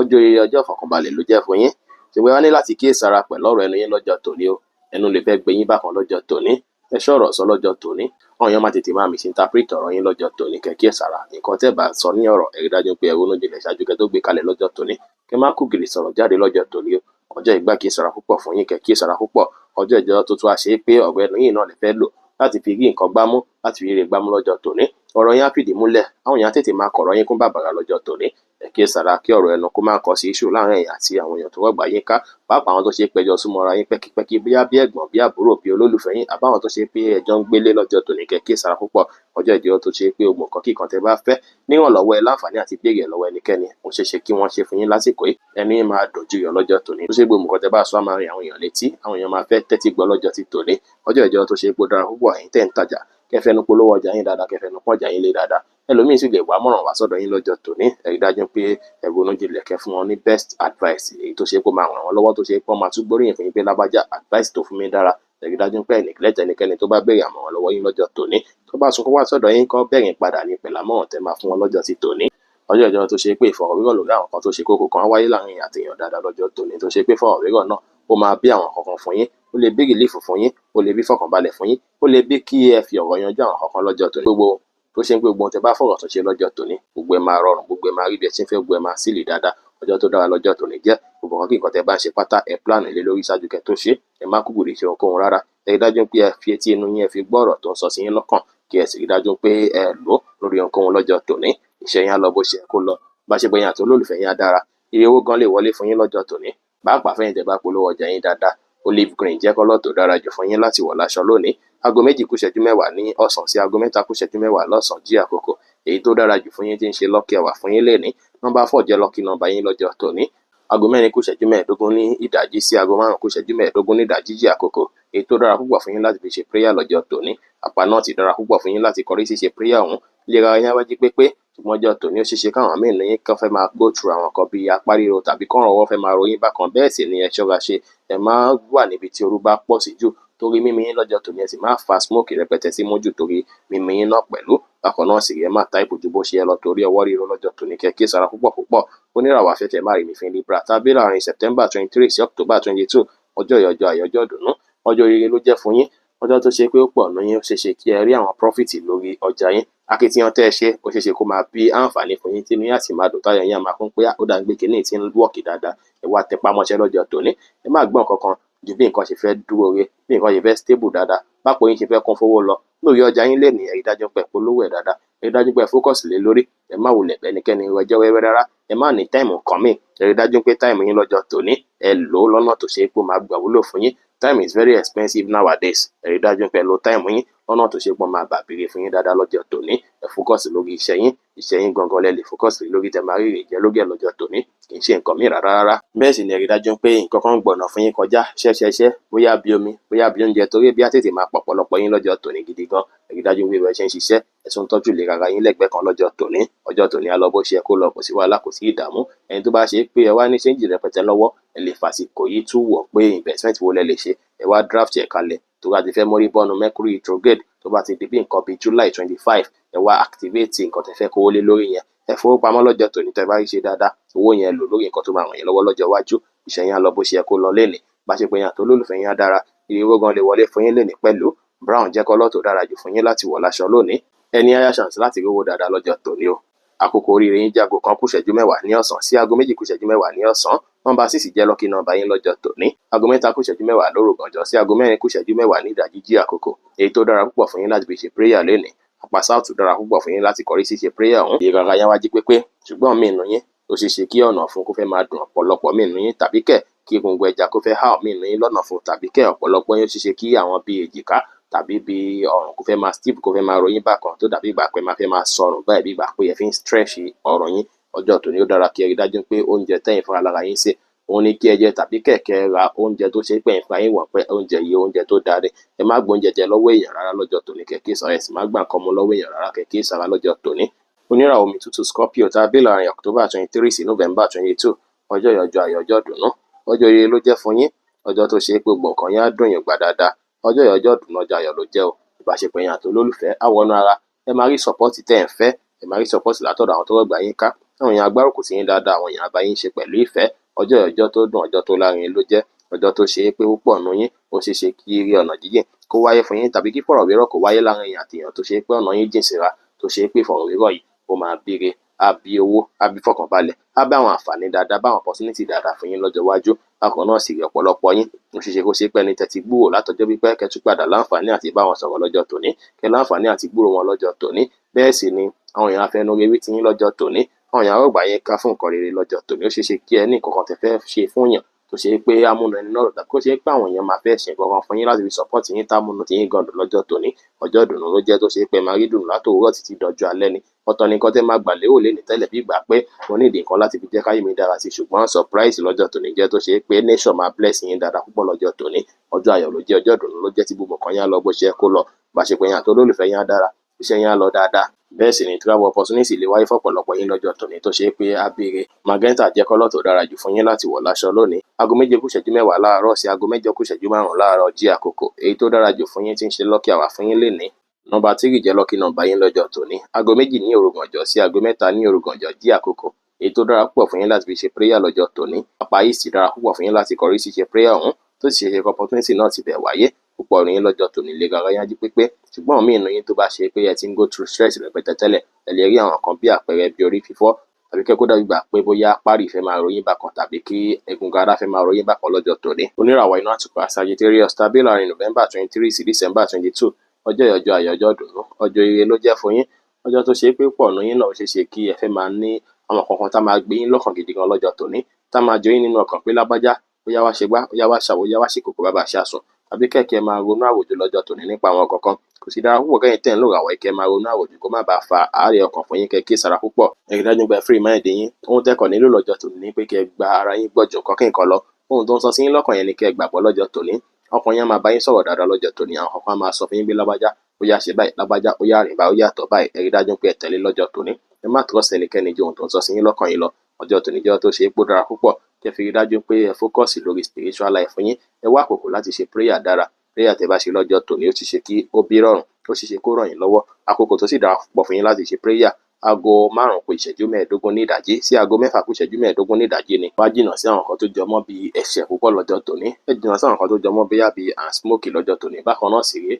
A: Ọjọ́ ire ọjọ́ ìfọ̀kànbalẹ̀ ló jẹ́ fún yín. Ṣùgbọ́n wá ní láti kíyèsára pẹ̀lú ọ̀rọ̀ ẹnu yín lọ́jọ́ tòní o. Ẹnu lè fẹ́ gbé yín bákan lọ́jọ́ tòní. Ẹ ṣọ̀rọ̀ sọ lọ́jọ́ tòní. Àwọn èèyàn máa tètè máa misinterpret ọ̀rọ̀ yín lọ́jọ́ tòní kẹ́ kíyèsára. Nǹkan tẹ́ bá sọ ní ọ̀rọ̀, ẹ rí dájú pé ẹ ronú jinlẹ̀ ṣáájú kẹ́ tó gbé kalẹ̀ lọ́jọ́ tòní. Kẹ́ má kú gìrì sọ̀rọ̀ jáde lọ́jọ́ tòní o. Ọjọ́ ìgbà kíyèsára púpọ̀ fún yín kẹ́ kíyèsára púpọ̀. Ọjọ́ ìjọ tó tún àṣẹ pé ọ̀rọ̀ ẹnu yín náà lè fẹ́ lò láti fi rí nǹkan gbámú, láti fi rí gbámú lọ́jọ́ tòní. Ọ̀rọ̀ yín á fìdí múlẹ̀. Àwọn èèyàn tètè máa kọ̀rọ̀ yín kún bàbàrà lọ́jọ́ tòní. Ẹ kíyèsára kí ọ̀rọ̀ ẹnu kó má kọ sí issue láàrin ẹ̀yin àti àwọn èèyàn tó wọ́gbà yín ká, pàápàá àwọn tó ṣe pé ẹjọ́ súnmọ́ra yín pẹ́kípẹ́kí bóyá bí ẹ̀gbọ́n, bí àbúrò, bí olólùfẹ́ yín, àbáwọn tó ṣe pé ẹjọ́ ń gbélé lọ́jọ́ tòní kẹ́ kíyèsára púpọ̀. Ọjọ́ ìjọ tó ṣe pé ogun kan kíkan tẹ́ bá fẹ́ níwọ̀nlọ́wọ́ ẹ láǹfààní àti béèrè lọ́wọ́ ẹnikẹ́ni, ó ṣeé ṣe kí wọ́n ṣe fún yín lásìkò yìí. Ẹnu yín máa dùn jùyọ̀ lọ́jọ́ tòní. Tó ṣe pé ogun kan tẹ́ bá sọ á máa rin àwọn èèyàn létí, àwọn èèyàn máa fẹ́ tẹ́tí gbọ́ lọ́jọ́ ti tòní. Ọjọ́ ìjọ tó ṣe pé ó dára púpọ̀ ẹ̀yin tẹ́ ń tajà, kẹfẹ́nu polówó ọjà yín dáadáa, kẹfẹ́nu pọ́n ọjà yín lé dáadáa. Ẹlòmíín sì lè wá mọ̀ràn wá sọ́dọ̀ yín lọ́jọ́ tòní. Ẹ rí dájú pé ẹ ronú jinlẹ̀ kẹ́ fún wọn ní best advice, èyí tó ṣe pé ó máa ràn wọ́n lọ́wọ́, tó ṣe pé wọ́n máa tún gbóríyìn fún yín pé lágbájá advice tó fún mi dára. Ẹ rí dájú pé neglect ẹnikẹ́ni tó bá béèrè àmọ̀ràn lọ́wọ́ yín lọ́jọ́ tòní. Tó bá sunkún wá sọ́dọ̀ yín kọ́ bẹ̀rìn padà ní pẹ̀lú àmọ̀ràn tẹ́ máa fún wọn lọ́jọ́ ti tòní. Ọjọ́ ìjọ tó ṣe pé ìfọ̀rọ̀wérọ̀ lórí àwọn kan tó ṣe kókó kan wáyé láàrin àtèèyàn dáadáa lọ́jọ́ tòní, tó ṣe pé ìfọ̀rọ̀wérọ̀ náà ó máa bí àwọn kankan fún yín, ó lè bí relief fún yín, ó lè bí fọkànbalẹ̀ fún yín, ó lè bí kí ẹ fi ọ̀rọ̀ yanjú àwọn kankan lọ́jọ́ tòní. Gbogbo tó ṣe ń pé gbogbo ohun tẹ́ bá fọ̀rọ̀ tó ṣe lọ́jọ́ tòní, gbogbo ẹ máa rọrùn, gbogbo ẹ máa rí bí ẹ ti ń fẹ́, gbogbo ẹ máa sílì dáadáa. Ọjọ́ tó dára lọ́jọ́ tòní jẹ́. Gbogbo nǹkan kí nǹkan tẹ́ bá ń ṣe pátá ẹ plan lé lórí ṣáájú kẹ́ tó ṣe. Ẹ má kú gìrì ṣe ohunkóhun rárá. Ẹ rí dájú pé ẹ fi etí inú yín ẹ fi gbọ́ ọ̀rọ̀ tó ń sọ sí yín lọ́kàn, kí ẹ sì rí dájú pé ẹ lò lórí ohunkóhun lọ́jọ́ tòní. Iṣẹ́ yín á lọ bó ṣe kó lọ. Bá ṣe pé yín àti olólùfẹ́ yín á dára. Iye owó gan lè wọlé fún yín lọ́jọ́ tòní. Pàápàá fẹ́yìn tẹ́ bá polówó ọjà yín dáadáa. Olive green jẹ́ kọ́lọ̀ tó dára jù fún yín láti wọ̀ láṣọ lónìí. Aago 2 kù ìṣẹ́jú 10 ní ọ̀sán sí aago 3 kù ìṣẹ́jú 10 lọ́sàn jí àkókò. Èyí tó dára jù fún yín tí ń ṣe lucky hour fún yín lénìí. Nọ́mbà 4 jẹ́ lucky nọ́mbà yín lọ́jọ́ tòní. Aago 4 kù ìṣẹ́jú 15 ní ìdájí sí aago 5 kù ìṣẹ́jú 15 ní ìdájí jí àkókò. Èyí tó dára púpọ̀ fún yín láti fi ṣe prayer lọ́jọ́ tòní. Àpá náà ti dára púpọ̀ fún yín láti kọrí sí ṣe prayer ọ̀hún. Ìlera yín á wá jí pépé, ṣùgbọ́n ọjọ́ tòní ó ṣeé ṣe káwọn míì nínú yín kan fẹ́ máa go through àwọn kan bíi apá ríro tàbí kọ́rùn ọwọ́ fẹ́ máa ro yín bákan. Bẹ́ẹ̀ sì ni ẹ ṣọ́ra ṣe. Ẹ má wà níbi tí ooru bá pọ̀ sí jù, torí mímí yín lọ́jọ́ tòní. Ẹ sì má fa smoke rẹpẹtẹ sí mójú torí mímí yín náà pẹ̀lú. Bákan náà sì rí ẹ má type ju bó ṣe yẹ lọ torí ọwọ́ ríro lọ́jọ́ tòní kẹ́ kíyèsára púpọ̀ púpọ̀. Oníràwọ̀ afẹ́fẹ́ má rí mi fín Libra tàbí láàrin September 23 sí October 22. Ọjọ́ ìyọjọ́ àyọjọ́ dùnú. Ọjọ́ ire ló jẹ́ fún yín. Ọjọ́ tó ṣe pé ó pọ̀ nínú yín, ó ṣeé ṣe kí ẹ rí àwọn profit lórí ọjà yín. Akitiyan tẹ́ ẹ ṣe ó ṣeé ṣe kó máa bí àǹfààní fún yín tí inú yín á sì máa dùn, táyọ̀ yín á máa kún pé ó dà ń gbé kinní tí ń wọ̀kì dáadáa. Ẹ wá tẹpá mọ́ṣẹ́ lọ́jọ́ tòní. Ẹ má gbọ́n kankan ju bí nǹkan ṣe fẹ́ dúró re, bí nǹkan ṣe fẹ́ stable dáadáa, bápo yín ṣe fẹ́ kún fowó lọ lórí ọjà yín lénìí. Ẹ rí dájú pé polówó ẹ̀ dáadáa. Ẹ rí dájú pé focus lé lórí. Ẹ má wulẹ̀ bẹ́nikẹ́ni rẹjọ́ wẹ́wẹ́ rárá. Ẹ má ní time nǹkan míì. Ẹ rí dájú pé time yín lọ́jọ́ tòní ẹ lò ó lọ́nà tó ṣe pé ó máa gbà wúlò fún yín. Time is very expensive nowadays. Ẹ rí dájú pé lo time yín lọ́nà tó ṣe pọ́n máa bàbírí fún yín dáadáa lọ́jọ́ tòní. Ẹ fókọ̀sì lórí iṣẹ́ yín gangan lẹ lè fókọ̀sì lórí tẹ máa rí èrè jẹ lórí ẹ̀ lọ́jọ́ tòní, kì í ṣe nǹkan mìíràn rárá. Bẹ́ẹ̀ sì ni ẹ rí dájú pé nǹkan kan gbọ̀nà fún yín kọjá ṣẹ́ṣẹ́ṣẹ́, bóyá bí omi, bóyá bí oúnjẹ, torí bí á tètè máa pọ̀pọ̀lọpọ̀ yín lọ́jọ́ tòní gidi gan. Ẹ rí dájú pé bí ẹ ṣe ń ṣiṣẹ́, ẹ tún tọ́jú ìlera ara yín lẹ́gbẹ̀ẹ́ kan lọ́jọ́ tòní. Ọjọ́ tòní á lọ bó ṣe yẹ kó lọ, kò sí wàhálà, kò sí ìdààmú. Ẹni tó bá ṣe pé ẹ wá ní ṣéǹjì rẹpẹtẹ lọ́wọ́, ẹ lè fàsìkò yìí tún wò pé investment wo lẹ lè ṣe. Ẹ wá draft ẹ̀ kalẹ̀ tó bá ti fẹ́ mórí bọ́nu Mercury retrograde, tó bá ti di bí nǹkan bíi July 25, ẹ wá activate nǹkan tẹ́ fẹ́ kówó lé lórí yẹn. Ẹ fowópamọ́ lọ́jọ́ tòní tẹ́ bá rí ṣe dáadáa, owó yẹn lò lórí nǹkan tó máa ràn yín lọ́wọ́ lọ́jọ́ iwájú. Iṣẹ́ yín á lọ bó ṣe yẹ kó lọ lénìí. Bá ṣe pé yín àti olólùfẹ́ yín á dára, ire owó gan lè wọlé fún yín lénìí pẹ̀lú. Brown jẹ́ kọ́lọ́ tó dára jù fún yín láti wọ̀ láṣọ lónìí. Ẹ ní higher chance láti rówó dáadáa lọ́jọ́ tòní o. Àkókò oríire yín jẹ́ aago 1 kù ìṣẹ́jú 10 ní ọ̀sán sí aago 2 kù ìṣẹ́jú 10 ní ọ̀sán. Nọ́mbà 6 jẹ́ lucky number yín lọ́jọ́ tòní. Aago 3 kù ìṣẹ́jú 10 lóru gànjọ́ sí aago 4 kù ìṣẹ́jú 10 ní ìdajì jí àkókò. Èyí tó dára púpọ̀ fún yín láti fi ṣe prayer lénìí. Àpá south dára púpọ̀ fún yín láti kọrí sí ṣe prayer ọ̀hún. Ìrora yẹn wá jí pépé, ṣùgbọ́n mí inú yín ó ṣe ṣe kí ọ̀nà fún kó fẹ́ máa dùn ọ̀pọ̀lọpọ̀ mí inú yín, tàbí kẹ̀ kí egungun ẹja kó fẹ́ há mí inú yín lọ́nà fún, tàbí kẹ̀ ọ̀pọ̀lọpọ̀ yín ó ṣe ṣe kí àwọn bíi èjìká tàbí bí ọrùn kó fẹ́ máa stiff, kó fẹ́ máa ròyìn bákan tó dàbí ìgbà pé máa fẹ́ máa sọrùn báyìí, bí ìgbà pé ẹ fi ń stretch ọrùn yín. Ọjọ́ tòní ó dára kí ẹ rí dájú pé oúnjẹ tẹ́yin fúnra lára yín sè, òun ni kí ẹ jẹ, tàbí kẹ̀kẹ́ ra oúnjẹ tó ṣe pé ẹ̀yin fúnra yín wọ̀n pé oúnjẹ yìí oúnjẹ tó dáre. Ẹ má gbóúnjẹ jẹ lọ́wọ́ èèyàn rárá lọ́jọ́ tòní, kẹ̀kẹ́ sọ̀rọ̀ ẹ̀ sì má gbà nǹkan mu lọ́wọ́ èèyàn rárá, kẹ̀kẹ́ sara lọ́jọ́ tòní. Oníràwọ̀ omi tútù Scorpio tá a bí láàrin October 23 sí November 22, ọjọ́ ìyọjọ́ ayọ̀, ọjọ́ dùnú, ọjọ́ ire ló jẹ́ fún yín. Ọjọ́ tó ṣe pé gbogbo nǹkan yín á dùn yín gbà dáadáa. Ọjọ́ ìyọjọ́ dùnú, ọjọ́ ayọ̀ ló jẹ́ o. Ìbáṣepọ̀ yín àti olólùfẹ́ á wọnú ara. Ẹ máa rí support tẹ́ ẹ̀ ń fẹ́, ẹ máa rí support látọ̀dọ̀ àwọn tó rọ̀gbà yín ká. Àwọn èèyàn agbárùkù sí yín dáadáa, àwọn èèyàn á bá yín ṣe pẹ̀lú ìfẹ́. Ọjọ́ ìyọjọ́ tó dùn, ọjọ́ tó lárinrin ló jẹ́. Ọjọ́ tó ṣe pé púpọ̀ nù yín ó ṣe ṣe kí rí ọ̀nà jíjìn kó wáyé fún yín, tàbí kí fọ̀rọ̀wérọ̀ kó wáyé láàrin èèyàn àti èèyàn tó ṣe pé ọ̀nà yín jìn síra, tó ṣe pé fọ̀rọ̀wérọ̀ yìí ó máa bíire, á bí owó, á bí fọkànbalẹ̀, á bá àwọn àǹfààní dáadáa, bá àwọn opportunity dáadáa fún yín lọ́jọ́ iwájú. Bákan náà sì rí ọ̀pọ̀lọpọ̀ yín ó ṣe ṣe kó ṣe pé ẹni tẹ́tí gbúrò látọjọ́ pípẹ́ kẹ́ tún padà láǹfààní àti bá wọn sọ̀rọ̀ lọ́jọ́ tòní, kẹ́ láǹfààní àti gbúrò wọn lọ́jọ́ tòní. Bẹ́ẹ̀ sì ni àwọn èèyàn afẹnurewé tí yín lọ́jọ́ tòní, àwọn èèyàn rọ̀gbà yín ká fún nǹkan rere lọ́jọ́ tòní. Ó ṣe ṣe kí ẹ ní nǹkan kan tẹ́ fẹ́ ṣe fún yàn tó ṣe pé amúnú ẹni náà, tàbí kó ṣe pé àwọn èèyàn máa fẹ́ ṣe nǹkan kan fún yín láti fi support yín támúnú tí yín gan dùn lọ́jọ́ tòní. Ọjọ́ ìdùnnú ló jẹ́ tó ṣe pé máa rí dùnnú látòwúrọ̀ títí dọjọ́ alẹ́ ni. Ọ̀tọ̀ ni nǹkan tẹ́ máa gbà lérò lénìí tẹ́lẹ̀ bí ìgbà pé mo ní ìdí nǹkan láti fi jẹ́ káyé mi dára sí, ṣùgbọ́n surprise lọ́jọ́ tòní jẹ́ tó ṣe pé nation máa bless yín dáadáa púpọ̀ lọ́jọ́ tòní. Ọjọ́ ayọ̀ ló jẹ́, ọjọ́ ìdùnnú ló jẹ́ tí gbogbo nǹkan yín á lọ bó ṣe yẹ kó lọ. Ìbáṣepọ̀ yín àti olólùfẹ́ yín á dára, iṣẹ́ yín á lọ dáadáa. Bẹ́ẹ̀ sì ni travel opportunity lè wáyé fọ́pọ̀lọpọ̀ yín lọ́jọ́ tòní tó ṣe pé á béèrè. Magenta jẹ́ kọ́lọ́ tó dára jù fún yín láti wọ̀ láṣọ lónìí. Aago 7 kù ìṣẹ́jú 10 láàárọ̀ sí aago 8 kù ìṣẹ́jú 5 láàárọ̀ jí àkókò. Èyí tó dára jù fún yín tí ń ṣe lucky hour fún yín lénìí. Nọ́mbà 3 jẹ́ lucky number yín lọ́jọ́ tòní. Aago 2 ní òru gànjọ́ sí aago 3 ní òru gànjọ́ jí àkókò. Èyí tó dára púpọ̀ fún yín láti fi ṣe prayer lọ́jọ́ tòní. Àpá east dára púpọ̀ fún yín láti kọrí sí ṣe prayer ọ̀hún, tó sì ṣe opportunity náà ti bẹ̀ wáyé. Púpọ̀ ọ̀rìn yín lọ́jọ́ tòní lè gara yájú pépé, ṣùgbọ́n mí inú yín tó bá ṣe pé ẹ ti ń go through stress rẹpẹtẹ tẹ́lẹ̀, ẹ lè rí àwọn kan bí àpẹẹrẹ bí orí fífọ́, tàbí kẹ́kọ̀ọ́ dàbí gbà pé bóyá párí fẹ́ máa ròyìn bákan, tàbí kí egungun ara fẹ́ máa ròyìn bákan lọ́jọ́ tòní. Oníràwọ̀ iná àtùpà Sagittarius tá a bí láàrin November 23 sí December 22, ọjọ́ ìyọjọ́ ayọ̀, ọjọ́ dùnú, ọjọ́ ire ló jẹ́ fún yín. Ọjọ́ tó ṣe pé púpọ̀ nù yín náà ó ṣe ṣe kí ẹ fẹ́ máa ní àwọn kankan tá máa gbé yín lọ́kàn gidi gan lọ́jọ́ tòní, tá máa jọ yín nínú ọkàn pé lágbájá bóyá wá ṣe gbá, bóyá wá ṣàwó, bóyá wá ṣe kòkò bàbá ṣàsùn, tàbí kẹ̀kẹ́ máa ronú àwòjù lọ́jọ́ tòní nípa àwọn kankan. Kò sí dára púpọ̀ kẹ́yìn tẹ́ ń lò ràwọ̀ ìkẹ́ máa ronú àwòjù kó má bàa fa àárẹ̀ ọkàn fún yín, kẹ́kẹ́ sára púpọ̀. Ẹ rí dájú pé free mind yín. Ohun tẹ́kọ̀ nílò lọ́jọ́ tòní ni pé kẹ́ gba ara yín gbọ́jọ nǹkan kí nǹkan lọ. Ohun tó ń sọ sí yín lọ́kàn yẹn ni kẹ́ gbàgbọ́ lọ́jọ́ tòní. Ọkàn yín máa bá yín sọ̀rọ̀ dáadáa lọ́jọ́ tòní. Àwọn kan máa sọ fún yín bí lágbájá ó yá ṣe báyìí, lágbájá ó yá rìn báyìí, ó yá tọ̀ báyìí. Ẹ rí dájú pé ẹ tẹ̀lé lọ́jọ́ tòní. Ẹ má trust ẹnikẹ́ni ju ohun tó ń sọ sí yín lọ́kàn yín lọ. Ọjọ́ tòní jẹ́ tó ṣe é pó dára púpọ̀. Kẹ́ fi rí dájú pé ẹ fókọ̀sì lórí spiritual life yín. Ẹ wá àkókò láti ṣe prayer dára. Prayer tẹ́ bá ṣe lọ́jọ́ tòní ó ti ṣe kí ó bí rọrùn, ó sì ṣe kó ràn yín lọ́wọ́. Àkókò tó sì dára púpọ̀ fún yín láti ṣe prayer. Aago 5 kù ìṣẹ́jú 15 ní ìdájí sí aago 6 kù ìṣẹ́jú 15 ní ìdájí ni. Wá jìnnà sí àwọn nǹkan tó jọmọ́ bí ẹ̀ṣẹ̀ púpọ̀ lọ́jọ́ tòní. Ẹ jìnnà sí àwọn nǹkan tó jọmọ́ bí and smoke lọ́jọ́ tòní. Bákan náà sì rí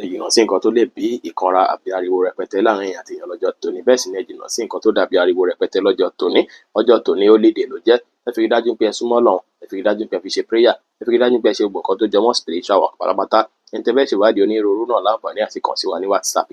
A: ẹ jìnnà sí nǹkan tó lè bí ìkanra àbí ariwo rẹpẹtẹ láàrin èèyàn àti èèyàn lọ́jọ́ tòní. Bẹ́ẹ̀ sì ni ẹ jìnnà sí nǹkan tó dàbí ariwo rẹpẹtẹ lọ́jọ́ tòní. Ọjọ́ tòní ó lédè ló jẹ́. Ẹ fi rí dájú pé ẹ súnmọ́ Ọlọ́run, ẹ fi rí dájú pé ẹ fi ṣe prayer, ẹ fi rí dájú pé ẹ ṣe gbogbo nǹkan tó jọmọ́ spiritual work pátápátá. Ẹ̀ńtẹ́fẹ́ ṣèwádìí onírúurú náà láǹfààní àti kàn sí wa ní WhatsApp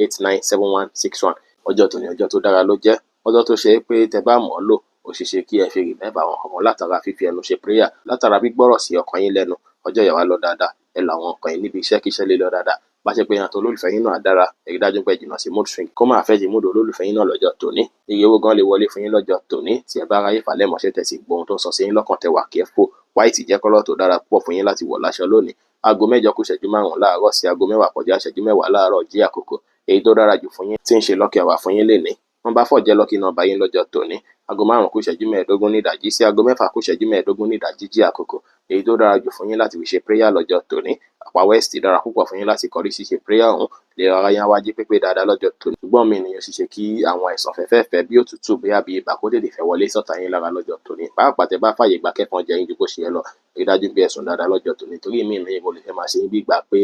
A: 09033897161. Ọjọ́ tòní ọjọ́ tó dára ló jẹ́. Ọjọ́ tó ṣe pé tẹ́ bá mọ̀ ọ́ lò ó ṣe ṣe kí ẹ fi remember àwọn ọmọ látara fífi ẹnu ṣe prayer, látara gbígbọ́rọ̀ sí ọkàn yín lẹ́nu. Ọjọ́ yẹn wá lọ dáadáa. ẹ lo àwọn nǹkan yìí níbi iṣẹ́ kí iṣẹ́ lè lọ dáadáa. Bá ṣe pé ìrìn àjò olólùfẹ́ yín náà dára, ẹ rí dájú pé ẹ jìnnà sí mood swing kó má affect mood olólùfẹ́ yín náà lọ́jọ́ tòní. Iye owó gan lè wọlé fún yín lọ́jọ́ tòní tí ẹ bá ráyè falẹ̀ mọ́ṣẹ́ tẹ̀sí gbóhun tó ń sọ sí yín lọ́kàn tẹ wà careful. White jẹ́ kọ́lọ̀ tó dára púpọ̀ fún yín láti wọ̀ láṣọ lónìí. Aago 8 kù ìṣẹ́jú 5 láàárọ̀ sí aago 10 kọjá ìṣẹ́jú 10 láàárọ̀ jí àkókò èyí tó dára jù fún yín tí ń ṣe lucky hour fún yín lénìí. Number 4 jẹ́ lucky number yín lọ́jọ́ tòní. Aago 5 kù ìṣẹ́jú 15 ní ìdájí sí aago 6 kù ìṣẹ́jú 15 ní ìdájí jí àkókò èyí tó dára jù fún yín láti fi ṣe prayer lọ́jọ́ tòní. Àpá west dára púpọ̀ fún yín láti kọrí ṣíṣe prayer ọ̀hún lè rárá yán wájú pépé dáadáa lọ́jọ́ tòní. Ṣùgbọ́n mi ènìyàn ṣiṣẹ́ kí àwọn àìsàn fẹ́fẹ́fẹ́ bí òtútù bóyá bí ibà kó tètè fẹ́ wọlé sọ́ta yín lára lọ́jọ́ tòní. Pàápàá tẹ bá fàyè gbà kẹ́fọn jẹ yín ju bó ṣe yẹ lọ, rí dájú pé ẹ sùn dáadáa lọ́jọ́ tòní torí mi ìrìn mo lè fẹ́ máa ṣe yín bí ìgbà pé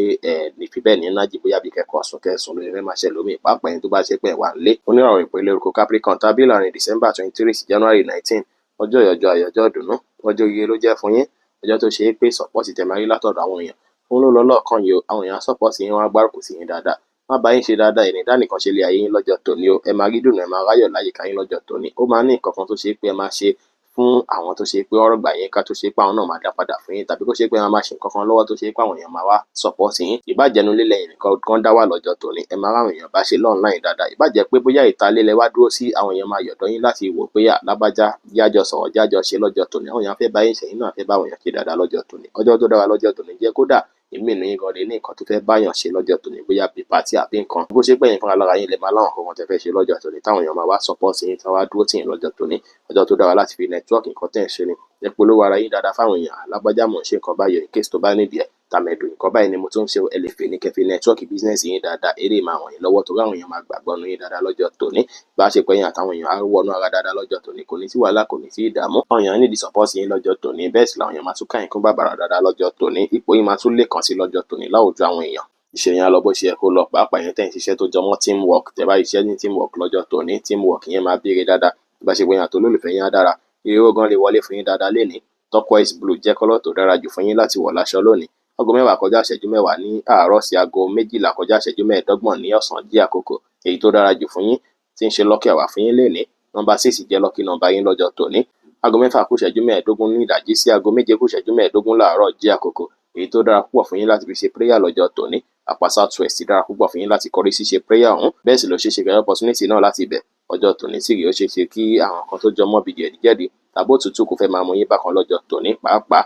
A: ní fi bẹ́ẹ̀ ní nájì bóyá bí kẹ́kọ̀ọ́ sùn kẹ́sùn lórí fẹ́ máa ṣe lómi pàápàá ẹni tó bá ṣe pé wà nílé. Oníràwọ̀ ìpínlẹ̀ orúkọ Capricorn tàbí láàrin December 23 sí January 19 ọjọ́ ìyọjọ́ ayọ̀jọ́ ìdùnnú ọjọ́ ire ló jẹ́ fún yín. Ọjọ́ tó ṣe é pé support tẹ máa rí látọ̀dọ̀ àwọn èèyàn fún ló lọ lọ́ọ̀kan yìí o, àwọn èèyàn support yín wọ́n á gbárùkù sí yín dáadáa. Má bá yín ṣe dáadáa ẹni dánìkan ṣe lé ayé yín lọ́jọ́ tòní o, ẹ máa rí dùnnú ẹ máa ráyọ̀ láyìíká yín lọ́jọ́ tòní. Ó máa ní nǹkan kan tó ṣe pé ẹ máa ṣe fún àwọn tó ṣe pé ọ̀rọ̀ gbà yín ká tó ṣe pé àwọn náà máa dá padà fún yín tàbí kó ṣe pé wọn máa ṣe nǹkan kan lọ́wọ́ tó ṣe pé àwọn èèyàn máa wá support yín. Ìbàjẹ́nu lílẹ̀ yìí nìkan kan dá wà lọ́jọ́ tòní, ẹ máa ráwọn èèyàn bá ṣe online dáadáa. Ìbàjẹ́ pé bóyá ìta lílẹ̀ wá dúró sí àwọn èèyàn máa yọ̀dọ̀ yín láti wò pé lábájá jájọ sọ̀rọ̀ jájọ ṣe lọ́jọ́ tòní. Àwọn èèyàn fẹ́ bá yín ṣe yín náà fẹ́ bá àwọn èèyàn ṣe dáadáa lọ́jọ́ tòní. Ọjọ́ tó dára lọ́jọ́ tòní jẹ́ kódà èmi nìyí gan lè ní nǹkan tó fẹ́ báyàn ṣe lọ́jọ́ tòní bóyá bí pàtí àbí nǹkan bó ṣe pé yín fúnra lára yín lè máa láwọn nǹkan tẹ́ fẹ́ ṣe lọ́jọ́ tòní táwọn èèyàn máa wá support yín tí wọ́n wá dúró tì yín lọ́jọ́ tòní. Ọjọ́ tó dára láti fi network nǹkan tẹ́ ń ṣe ni ẹ polówó ara yín dáadáa fáwọn èèyàn. Lágbájá mò ń ṣe nǹkan báyọ̀ in case tó bá nídìí ẹ̀ tàmẹ̀dù nǹkan báyìí ni mo tún ń ṣe ẹ lè fi ní kẹfì network business yín dáadáa eré máa wọ̀nyí lọ́wọ́ torí àwọn èèyàn máa gbàgbọ́ nínú yín dáadáa lọ́jọ́ tòní. Bá ṣe pé yín àtàwọn èèyàn á wọnú ara dáadáa lọ́jọ́ tòní kò ní sí wàhálà kò ní sí ìdààmú. Àwọn èèyàn nídìí support yín lọ́jọ́ tòní bẹ́ẹ̀ sì làwọn èèyàn máa tún ká yín kún bàbàrà dáadáa lọ́jọ́ tòní. Ipò yín máa tún lè kàn sí lọ́jọ́ tòní láwùjọ àwọn èèyàn. Iṣẹ́ yẹn á lọ bó ṣe yẹ kó lọ pàápàá yẹn tẹ̀ ń ṣiṣẹ́ tó jọmọ́ teamwork tẹ́ bá iṣẹ́ ní teamwork lọ́jọ́ tòní teamwork yẹn máa béèrè dáadáa. Bá ṣe pé yín àtolólùfẹ́ yín á dára ire owó gan lè wọlé fún yín dáadáa lénìí. Turquoise blue jẹ́ kọ́lọ̀ tó dára jù fún yín láti wọ̀ láṣọ lónìí. Aago 10 kọjá ìṣẹ́jú 10 ní àárọ̀ sí aago 12 kọjá ìṣẹ́jú 15 ní ọ̀sán jí àkókò èyí tó dára jù fún yín tí ń ṣe lucky hour fún yín lénìí. Number 6 jẹ́ lucky number yín lọ́jọ́ tòní. Aago 6 kù ìṣẹ́jú 15 ní ìdájí sí aago 7 kù ìṣẹ́jú 15 láàárọ̀ jí àkókò èyí tó dára púpọ̀ fún yín láti fi ṣe prayer lọ́jọ́ tòní. Àpá south west dára púpọ̀ fún yín láti kọrí ṣíṣe prayer ọ̀hún bẹ́ẹ̀ sì ló ṣe ṣe gẹ́gẹ́ opportunity náà láti ibẹ̀. Ọjọ́ tòní sì rí ó ṣe ṣe kí àwọn kan tó jọ mọ́ bí jẹ̀díjẹ̀dí tàbí òtútù kò fẹ́ máa mú yín bákan lọ́jọ́ tòní pàápàá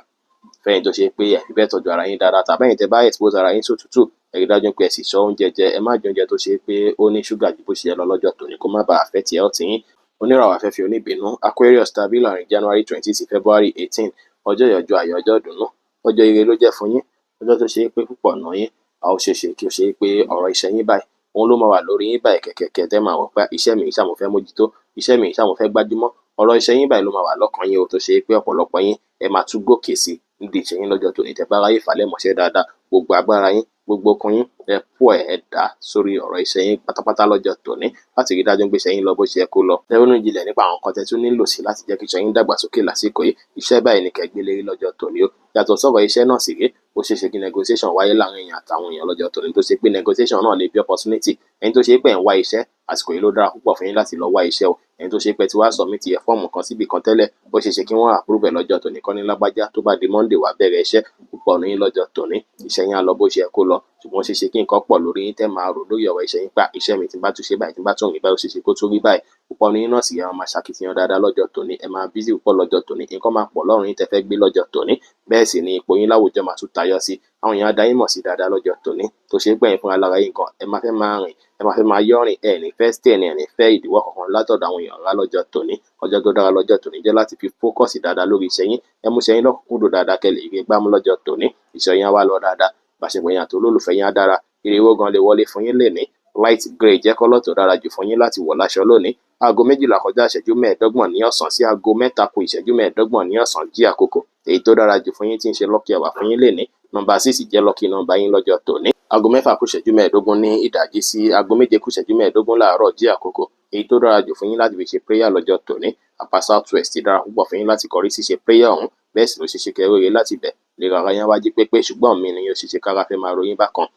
A: fẹ́yìn tó ṣe pé ẹ fi bẹ́ẹ̀ tọ́jú ara yín dáadáa tàbí ẹ̀yin tẹ́ bá expose ara yín sótútù ẹ rí dájú pé ẹ sì ṣọ́ oúnjẹ jẹ ẹ má jẹ oúnjẹ tó ṣe pé ó ní ṣúgà ju bó ṣe yẹ lọ lọ́jọ́ tòní kó má bàa affect health yín. Oníràwọ̀ afẹ́fẹ́ oníbínú Aquarius tàbí láàrin January 20 sí February 18 ọjọ́ ìyọjọ́ ayọ̀ ọjọ́ ìdùnnú ọjọ́ ire ló jẹ́ fún yín. Ọjọ́ tó ṣe pé púpọ̀ nù yín a ó ṣeéṣe kí ó ṣe pé ọ̀rọ̀ iṣẹ́ yín báyìí òun ló máa wà lórí yín báyìí kẹ̀kẹ́ tẹ́ máa wọ̀ pé iṣẹ́ mi ìṣàmù fẹ́ mójútó iṣẹ́ mi ìṣàmù fẹ́ gbájúmọ́ ọ̀rọ̀ iṣẹ́ yín báyìí ló máa wà lọ́kàn yín o tó ṣe pé ọ̀pọ̀lọpọ̀ yín ẹ máa tún gòkè sí nídìí iṣẹ́ yín lọ́jọ́ tòní tẹ́ bá ráyè falẹ̀ mọ́ṣẹ́ dáadáa gbogbo agbára yín gbogbo okun yín ẹ pọ̀ ẹ dá sórí ọ̀rọ̀ iṣẹ́ yín pátápátá lọ́jọ́ tòní láti rí dájú pé iṣẹ́ yín lọ bó ṣe yẹ kó lọ. Ẹ ronú jinlẹ̀ nípa àwọn nǹkan tẹ́ tún nílò sí láti jẹ́ kí iṣẹ́ yín dàgbàsókè lásìkò yìí. Iṣẹ́ báyìí ni kẹ́ gbé lérí lọ́jọ́ tòní o. Yàtọ̀ sọ́rọ̀ iṣẹ́ náà sì rèé ó ṣe ṣe kí negotiation wáyé láàrin èèyàn àtàwọn èèyàn lọ́jọ́ tòní tó ṣe pé negotiation náà lè bí opportunity. Ẹni tó ṣe pé ẹ̀ ń wá iṣẹ́ àsìkò yìí ló dára púpọ̀ fún yín láti lọ wá iṣẹ́ o. Ẹni tó ṣe pé tí wàá submit ẹ̀ fọ́ọ̀mù kan síbi kan tẹ́lẹ̀ ó ṣe ṣe kí wọ́n approve ẹ̀ lọ́jọ́ tòní kọ́ ní lágbájá tó bá di Monday wá bẹ̀rẹ̀ iṣẹ́ púpọ̀ ní lọ́jọ́ tòní. Iṣẹ́ yín á lọ bó ṣe yẹ kó lọ ṣùgbọ́n ó ṣe ṣe kí nǹkan pọ̀ lórí yín tẹ́ máa rò lórí ọ̀rọ̀ iṣẹ́ yín pa iṣẹ́ mi tí bá tún ṣe báyìí tí bá tún rí báyìí ó ṣe ṣe kó tún rí báyìí púpọ̀ ní náà sì yẹ wọn máa ṣàkitiyan dáadáa lọ́jọ́ tòní ẹ máa busy púpọ̀ lọ́jọ́ tòní nǹkan máa pọ̀ lọ́rùn yín tẹ́ fẹ́ gbé lọ́jọ́ tòní bẹ́ẹ̀ sì ni ipò yín láwùjọ máa tún tayọ sí àwọn èèyàn á dá yín mọ̀ sí dáadáa lọ́jọ́ tòní tó ṣe gbẹ̀yìn fún alára yín kan ẹ máa fẹ́ máa rìn ẹ máa fẹ́ máa yọ̀rìn ẹ ní fẹ́ stay ẹ ní fẹ́ ìdíwọ́ kankan látọ̀dọ̀ àwọn èèyàn rá lọ́jọ́ tòní. Ọjọ́ tó dára lọ́jọ́ tòní jẹ́ láti fi focus dáadáa lórí iṣẹ́ yín ẹ mú iṣẹ́ yín lọ́kùnkúndùn dáadáa kẹ́ lè rí gbámú lọ́jọ́ tòní iṣẹ́ yín á wá lọ dáadáa bàṣẹ̀pọ̀ yín àti olólùfẹ́ yín á dára ire owó gan lè wọlé fún yín lénìí. Light grey jẹ́ kọ́lọ̀ tó dára jù fún yín láti wọ̀ láṣọ lónìí. Aago 12 kọjá ìṣẹ́jú 15 ní ọ̀sán sí aago 3 kù ìṣẹ́jú 15 ní ọ̀sán jí àkókò èyí tó dára jù fún yín tí ń ṣe lucky hour fún yín lénìí. Number 6 jẹ́ lucky number yín lọ́jọ́ tòní. Aago 6 kù ìṣẹ́jú 15 ní ìdájí sí aago 7 kù ìṣẹ́jú 15 láàárọ̀ jí àkókò èyí tó dára jù fún yín láti fi ṣe prayer lọ́jọ́ tòní. Àpá south west dára púpọ̀ fún yín láti kọrí sí ṣe prayer ọ̀hún bẹ́ẹ̀ sì ló ṣe ṣe kẹrẹ́rẹ́ láti bẹ̀ lè rárá yán wájú pépé ṣùgbọ́n mi ni yóò ṣe ṣe kára fẹ́ máa ròyìn bákan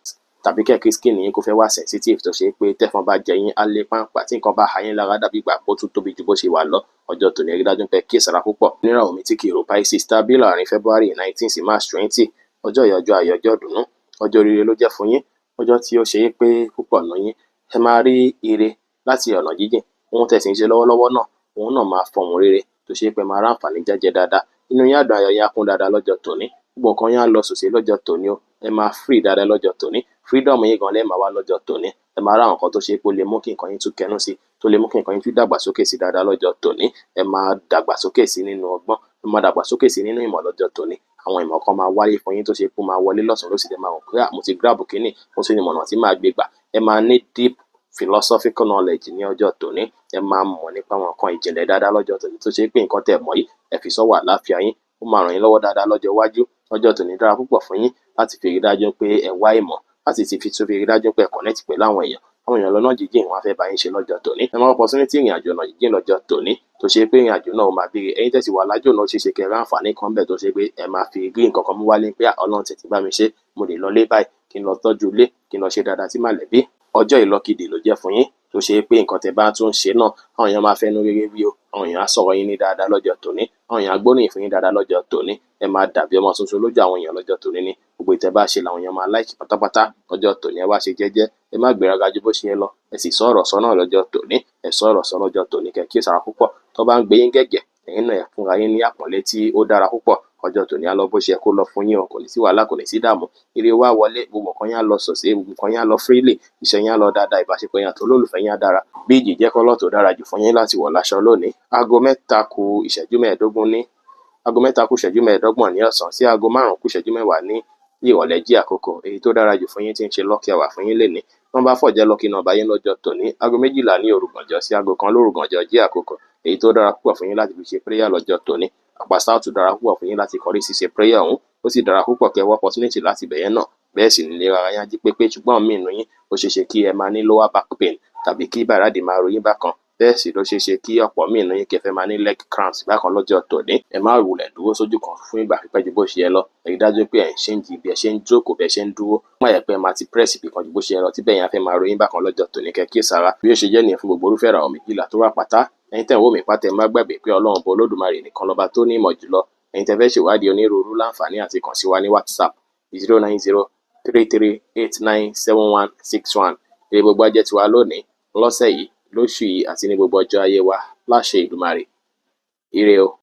A: tàbí kẹ̀kẹ́ skin yín kó fẹ́ wá sensitive tó ṣe pé tẹ́fọn bá jẹ yín á lé pàǹpà tí nǹkan bá ha yín lára dàbí ìgbà pọ̀ tún tóbi ju bó ṣe wà lọ. Ọjọ́ tòní rí dájú pé kí ìsara púpọ̀ níràwọ̀ mi tí kì í ro Pisces tàbí láàrin February 19 sí March 20 ọjọ́ yìí ọjọ́ ayọ̀, ọjọ́ ìdùnnú, ọjọ́ oríire ló jẹ́ fún yín, ọjọ́ tí ó ṣe é pé púpọ̀ nínú yín ẹ máa rí ire láti ọ̀nà jíjìn. Ohun tẹ́ sì ń ṣe lọ́wọ́lọ́wọ́ náà, òun náà máa fọhùn rere tó ṣe é pé máa ráǹfààní jẹ́jẹ́ dáadáa. Inú yín á dùn, ayọ̀ yín á kún dáadáa lọ́jọ́ tòní. Gbogbo nǹkan yín á lọ sòsé lọ́jọ́ tòní o. Ẹ máa free dáadáa lọ́jọ́ tòní. Freedom yín gan lẹ́ máa wá lọ́jọ́ tòní. Ẹ máa rá àwọn nǹkan tó ṣe é pé ó lè mú kí nǹkan yín tún kẹnú sí, tó lè mú kí nǹkan yín tún dàgbàsókè sí dáadáa lọ́jọ́ tòní. Ẹ máa dàgbàsókè sí nínú ọgbọ́n, ẹ máa dàgbàsókè sí nínú ìmọ̀ lọ́jọ́ tòní. Àwọn ìmọ̀ kan máa wáyé fún yín tó ṣe pé ó máa wọlé lọ́sàn-án lósì, tẹ́ máa mọ̀ pé mo ti grab kíní, mo sì ní ọ̀nà tí màá gbé gbà. Ẹ máa ní deep philosophical knowledge ní ọjọ́ tòní. Ẹ máa mọ̀ nípa àwọn nǹkan ìjìnlẹ̀ dáadáa lọ́jọ́ tòní tó ṣe pé nǹkan tẹ́ mọ̀ yìí ẹ fi sọ́wọ́ àlàáfíà yín, ó máa ràn yín lọ́wọ́ dáadáa lọ́jọ́ iwájú. Ọjọ́ tòní dára púpọ̀ fún yín láti fi rí dájú pé ẹ wá ìmọ̀, láti fi rí dájú pé ẹ connect pẹ̀lú àwọn èèyàn lọ́nà jíjìn wọn á fẹ́ bá yín ṣe lọ́jọ́ tòní. Ẹ máa opportunity ìrìn àjò ọ̀nà jíjìn lọ́jọ́ tòní tó ṣe pé ìrìn àjò náà ó máa béèrè ẹ̀yin tẹ́sí wà lájò náà, ó ṣeé ṣe kẹ́ ẹ ráǹfààní kan bẹ́ẹ̀ tó ṣe pé ẹ máa fi rí nǹkan kan mú wálé pé Ọlọ́run tẹ̀ ti bá mi ṣe, mo lè lọ lé báyìí, kí n lọ tọ́jú ilé, kí n lọ ṣe dáadáa sí mọ̀lẹ́bí. Ọjọ́ ìlọ́kìdè ló jẹ́ fún yín tó ṣe pé nǹkan tẹ́ bá tún ṣe náà àwọn èèyàn máa fẹ́nu rere wí o, àwọn èèyàn á sọ̀rọ̀ yín ní dáadáa lọ́jọ́ tòní, àwọn èèyàn á gbóríyìn fún yín dáadáa lọ́jọ́ tòní. Ẹ máa dàbí ọmọ tuntun lójú àwọn èèyàn lọ́jọ́ tòní ní gbogbo ìtẹ́ bá ṣe làwọn èèyàn máa like pátápátá lọ́jọ́ tòní. Ẹ wá ṣe jẹ́jẹ́, ẹ má gbéraga ju bó ṣe yẹ lọ, ẹ sì sọ ọ̀rọ̀ sọ náà lọ́jọ́ tòní, ẹ sọ ọ̀rọ̀ sọ lọ́jọ́ tòní, kẹ́ kíyèsára púpọ̀. Tó bá ń gbé yín gẹ́gẹ́, ẹ̀yin náà ẹ fúnra yín ní àpọ́nlé tí ó dára púpọ̀. Ọjọ́ tòní á lọ bó ṣe yẹ kó lọ fún yín o, kò ní sí wàhálà, kò ní sí ìdààmú. Ire wá wọlé, gbogbo nǹkan yín á lọ sòsé, gbogbo nǹkan yín á lọ freely, iṣẹ́ yín á lọ dáadáa, ìbáṣepọ̀ yín àti olólùfẹ́ yín á dára. Bí ìjì jẹ́ kọ́lọ́ tó dára jù fún yín láti wọ̀ láṣọ lónìí. Aago mẹ́ta kù ìṣẹ́jú mẹ́ẹ̀ẹ́dọ́gbọ̀n ní ọ̀sán sí aago 5 kù ìṣẹ́jú mẹ́wàá ní ìrọ̀lẹ́ jí àkókò èyí tó dára jù fún yín tí ń ṣe lucky hour fún yín lénìí. Nọ́mbà 4 jẹ́ lucky number yín lọ́jọ́ tòní. Aago 12 ní òrùgànjọ́ sí aago 1 lórùgànjọ́ jí àkókò èyí tó dára púpọ̀ fún yín láti fi ṣe prayer lọ́jọ́ tòní. Àpàsà tún dára púpọ̀ fún yín láti kọrí sí ṣe prayer ọ̀hún, ó sì dára púpọ̀ kẹ́ wá opportunity láti bẹ̀yẹn náà. Bẹ́ẹ̀ sì nílé ara yín á jí pépé, ṣùgbọ́n mí inú yín ó ṣeé ṣe kí ẹ máa ní lower back pain tàbí kí bàràdì máa ro yín bákan. Bẹ́ẹ̀ sì ló ṣeé ṣe kí ọ̀pọ̀ mí inú yín kẹfẹ́ máa ní leg cramps bákan lọ́jọ́ tòní. Ẹ má wulẹ̀ dúró sójú kan fún ìgbà pípẹ́ ju bó ṣe yẹ lọ. Ẹ rí dájú pé ẹ̀ ń ṣe ń jí bí ẹ ṣe ń jókòó, bí ẹ ṣe ń dúró. Má yẹ pé ẹ máa ti press ibì kan ju bó ṣe yẹ lọ tí bẹ́ẹ̀ yẹn á fẹ́ máa ro yín bákan lọ́jọ́ tòní, kẹ́ kíyèsára. Bí ó ṣe jẹ́ nìyẹn fún gbogbo irúfẹ́ ìràwọ̀ méjìlá tó wà pátá. Ẹ̀yin tẹ́ ń wò mí pátá, ẹ má gbàgbé pé Ọlọ́run Ọba Olódùmarè nìkan lọ́ba tó ní ìmọ̀ jùlọ. Ẹ̀yin tẹ́ fẹ́ ṣèwádìí onírúurú láǹfààní àti kàn sí wa ní WhatsApp 09033897161. Ire gbogbo á jẹ́ tiwa lónìí, lọ́sẹ̀ yìí, lóṣù yìí àti ní gbogbo ọjọ́ ayé wa láṣẹ Èdùmàrè. Ire o.